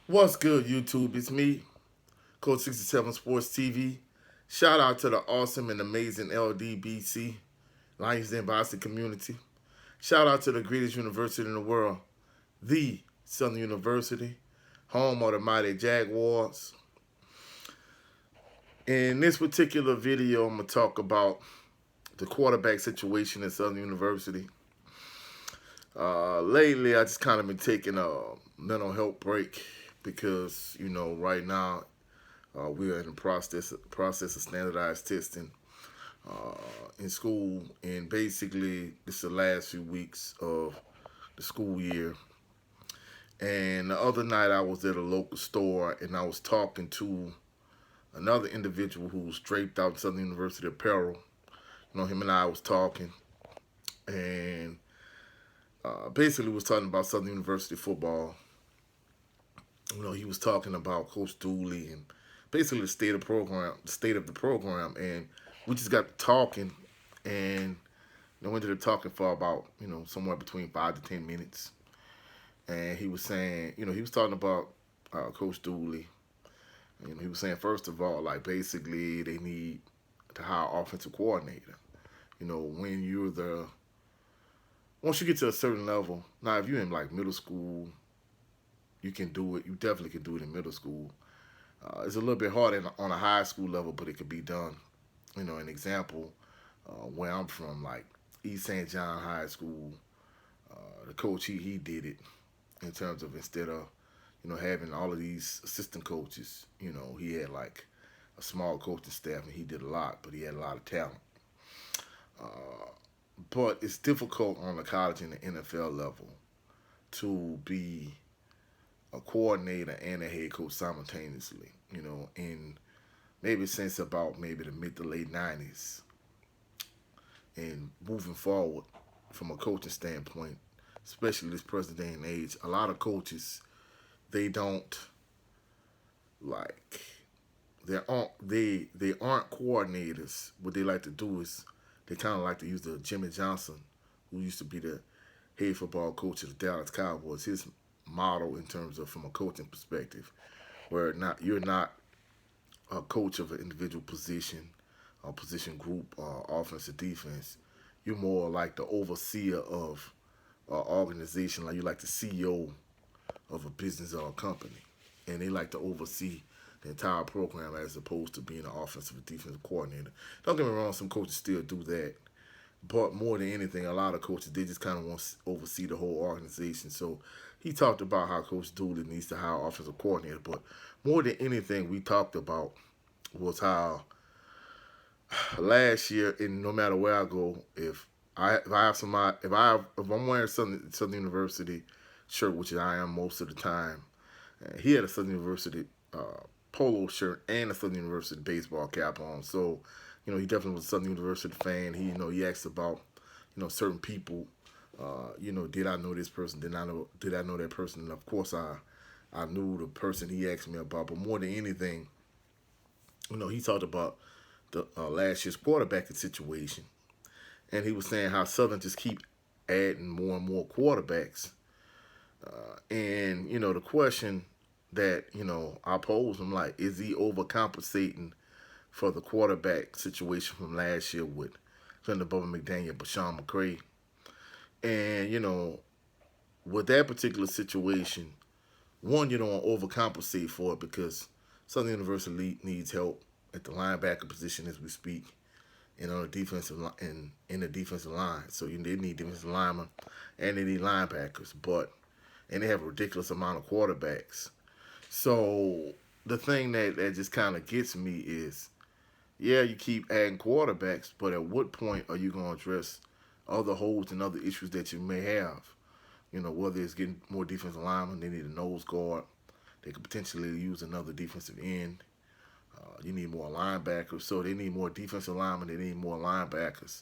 What's good, YouTube? It's me, Coach 67 Sports TV. Shout out to the awesome and amazing LDBC, Lions Den Boston community. Shout out to the greatest university in the world, the Southern University, home of the mighty Jaguars. In this particular video, I'm going to talk about the quarterback situation at Southern University. Lately, I just kind of been taking a mental health break because, right now we are in the process of standardized testing uh, in school, and basically this is the last few weeks of the school year. And the other night I was at a local store and I was talking to another individual who was draped out in Southern University apparel. Him and I was talking, and basically was talking about Southern University football. He was talking about Coach Dooley and basically the state of the program, and we just got talking, and we ended up talking for about somewhere between 5 to 10 minutes, and he was saying, he was talking about Coach Dooley. He was saying first of all, like basically they need to hire offensive coordinator. When you're the once you get to a certain level, now if you're in like middle school, you can do it. You definitely can do it in middle school. It's a little bit harder on a high school level, but it could be done. An example, where I'm from, like East St. John High School, the coach he did it in terms of instead of having all of these assistant coaches, he had like a small coaching staff and he did a lot, but he had a lot of talent. Uh, but it's difficult on the college and the NFL level to be a coordinator and a head coach simultaneously. And maybe since about maybe the mid to late '90s, and moving forward from a coaching standpoint, especially this present day and age, a lot of coaches they don't like they aren't coordinators. What they like to do is they kind of like to use the Jimmy Johnson, who used to be the head football coach of the Dallas Cowboys. His model in terms of from a coaching perspective, where not you're not a coach of an individual position, a position group, offense or defense. You're more like the overseer of an organization, like you're like the CEO of a business or a company, and they like to oversee the entire program as opposed to being an offensive or defensive coordinator. Don't get me wrong, some coaches still do that, but more than anything, a lot of coaches they just kind of want to oversee the whole organization. So he talked about how Coach Dooley needs to hire offensive coordinator, but more than anything, we talked about was how last year, and no matter where I go, if I have somebody, if I'm wearing Southern University shirt, which I am most of the time, he had a Southern University polo shirt and a Southern University baseball cap on. So, he definitely was a Southern University fan. He asked about, certain people. Did I know this person? Did I know that person? And of course, I knew the person he asked me about. But more than anything, he talked about the last year's quarterbacking situation, and he was saying how Southern just keep adding more and more quarterbacks. And the question that I pose him, like, is he overcompensating for the quarterback situation from last year with Clinton Bubba McDaniel, but Sean McCray, and with that particular situation, one, you don't overcompensate for it because Southern University needs help at the linebacker position as we speak, and on the defensive line, in the defensive line. So they need defensive linemen and they need linebackers, and they have a ridiculous amount of quarterbacks. So the thing that just kind of gets me is, yeah, you keep adding quarterbacks, but at what point are you going to address other holes and other issues that you may have? Whether it's getting more defensive linemen, they need a nose guard. They could potentially use another defensive end. You need more linebackers, so they need more defensive linemen. They need more linebackers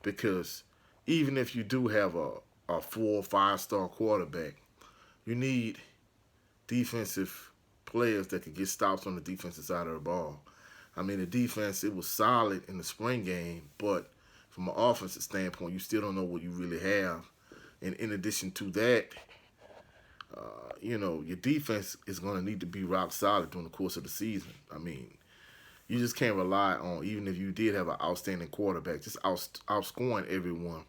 because even if you do have a 4 or 5 star quarterback, you need defensive players that can get stops on the defensive side of the ball. I mean, the defense, it was solid in the spring game, but from an offensive standpoint, you still don't know what you really have. And in addition to that, Your defense is going to need to be rock solid during the course of the season. I mean, you just can't rely on, even if you did have an outstanding quarterback, just outscoring everyone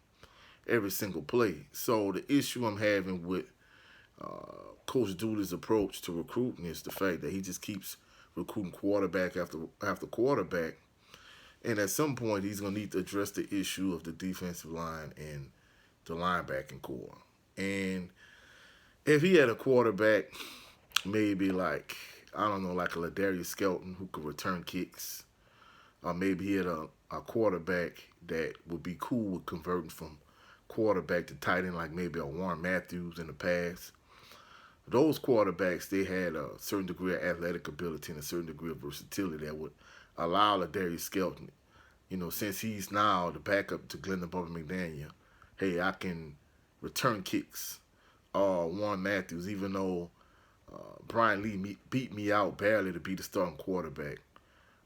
every single play. So the issue I'm having with Coach Dooley's approach to recruiting is the fact that he just keeps recruiting quarterback after quarterback, and at some point he's going to need to address the issue of the defensive line and the linebacking core. And if he had a quarterback, maybe like, I don't know, like a Ladarius Skelton who could return kicks, or maybe he had a quarterback that would be cool with converting from quarterback to tight end, like maybe a Warren Matthews in the past. Those quarterbacks, they had a certain degree of athletic ability and a certain degree of versatility that would allow Ladarius Skelton, since he's now the backup to Glendon Bubba McDaniel, hey, I can return kicks. Warren Matthews, even though Brian Lee beat me out barely to be the starting quarterback,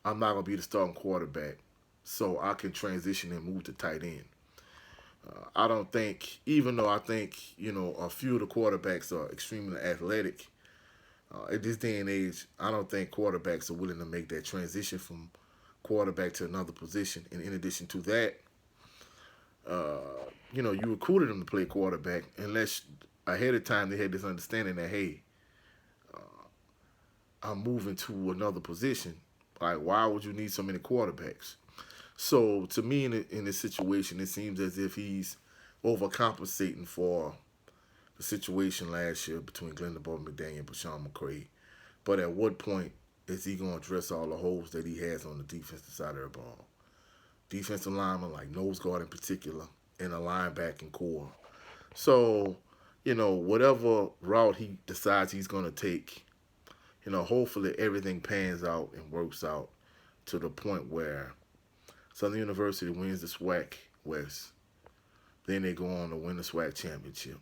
I'm not going to be the starting quarterback, so I can transition and move to tight end. I don't think, even though I think, a few of the quarterbacks are extremely athletic, at this day and age, I don't think quarterbacks are willing to make that transition from quarterback to another position. And in addition to that, you recruited them to play quarterback unless ahead of time they had this understanding that, hey, I'm moving to another position. Like, why would you need so many quarterbacks? So to me, in this situation, it seems as if he's overcompensating for the situation last year between Glendon Bubba McDaniel and Bashawn McCray. But at what point is he going to address all the holes that he has on the defensive side of the ball? Defensive lineman, like nose guard in particular, and a linebacking core. So, whatever route he decides he's going to take, hopefully everything pans out and works out to the point where Southern University wins the SWAC West. Then they go on to win the SWAC championship.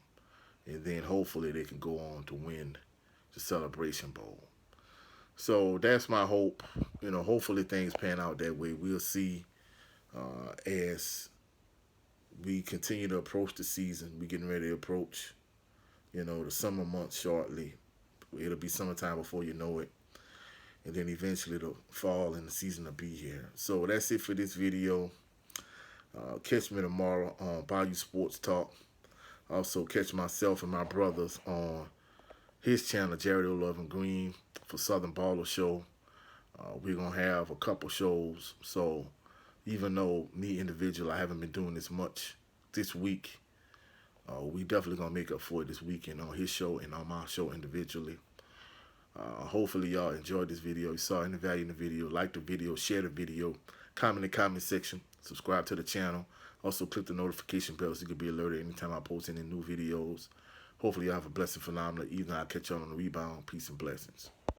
And then hopefully they can go on to win the Celebration Bowl. So that's my hope. Hopefully things pan out that way. We'll see as we continue to approach the season. We're getting ready to approach, the summer months shortly. It'll be summertime before you know it. And then eventually the fall and the season will be here. So that's it for this video. Catch me tomorrow on Bayou Sports Talk. Also catch myself and my brothers on his channel, Jared O'Lovin Green, for Southern Baller Show. We're going to have a couple shows. So even though me individual, I haven't been doing this much this week, we definitely going to make up for it this weekend on his show and on my show individually. Hopefully y'all enjoyed this video. You saw any value in the video. Like the video, share the video, comment in the comment section, subscribe to the channel. Also click the notification bell so you can be alerted anytime I post any new videos. Hopefully y'all have a blessed, phenomenal evening. I'll catch y'all on the rebound. Peace and blessings.